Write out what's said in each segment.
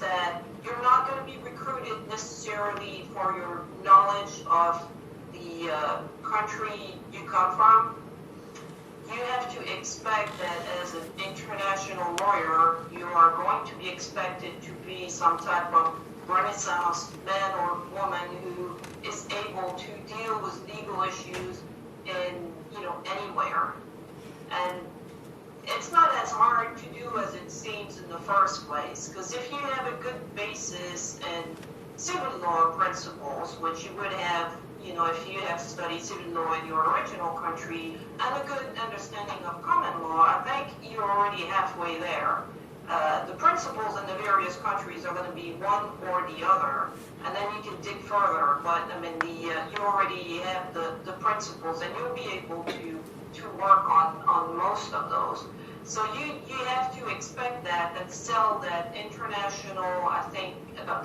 that you're not going to be recruited necessarily for your knowledge of the country you come from. You have to expect that as an international lawyer, you are going to be expected to be some type of Renaissance man or woman who is able to deal with legal issues in, anywhere. And it's not as hard to do as it seems in the first place, because if you have a good basis in civil law principles, which you would have, if you have studied civil law in your original country, and a good understanding of common law, I think you're already halfway there. The principles in the various countries are going to be one or the other, and then you can dig further, but you already have the principles, and you'll be able to work on most of those. So you have to expect that and sell that international, I think,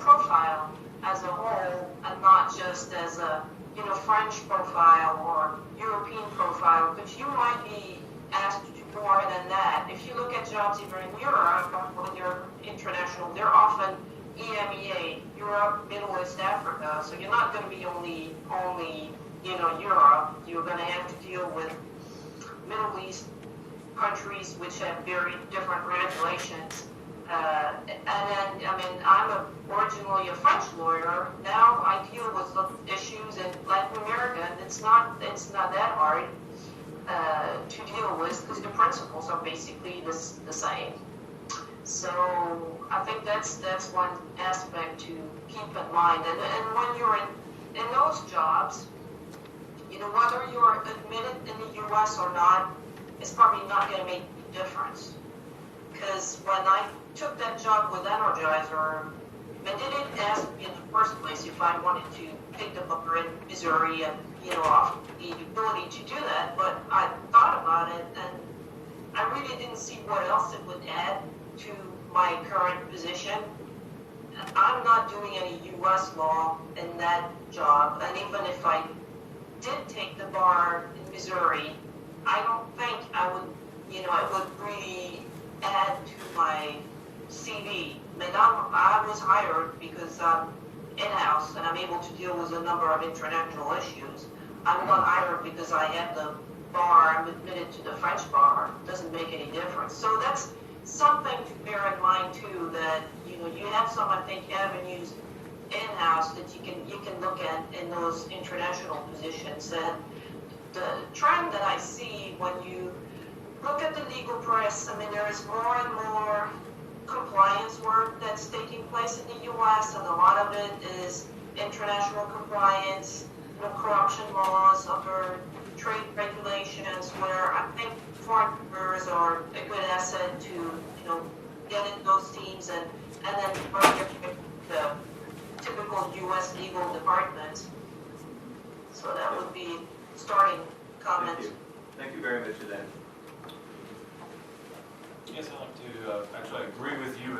profile as a whole, and not just as a French profile or European profile, but you might be asked to do more than that. If you look at jobs even in Europe, when you're international, they're often EMEA, Europe, Middle East, Africa. So you're not going to be only Europe. You're going to have to deal with Middle East countries which have very different regulations. And then, I'm originally a French lawyer. Now I deal with the issues in Latin America, and it's not that hard to deal with, because the principles are basically the same. So I think that's one aspect to keep in mind. And when you're in those jobs, whether you're admitted in the U.S. or not, it's probably not going to make a difference. Because when I took that job with Energizer, they didn't ask me in the first place if I wanted to pick them up in Missouri and, offer the ability to do that, but I thought about it, and I really didn't see what else it would add to my current position. I'm not doing any U.S. law in that job, and even if I did take the bar in Missouri, I don't think I would, it would really add to my CV. I was hired because I'm in-house and I'm able to deal with a number of international issues. I'm not hired because I have the bar, I'm admitted to the French bar. It doesn't make any difference. So that's something to bear in mind too, that you have some, I think, avenues in-house that you can look at in those international positions. And the trend that I see when you look at the legal press, there is more and more compliance work that's taking place in the U.S., and a lot of it is international compliance, corruption laws, other trade regulations, where I think foreign lawyers are a good asset to, get in those teams and then work with the typical U.S. legal departments. So that would be starting comments. Thank you very much for that. Yes, I'd like to actually agree with you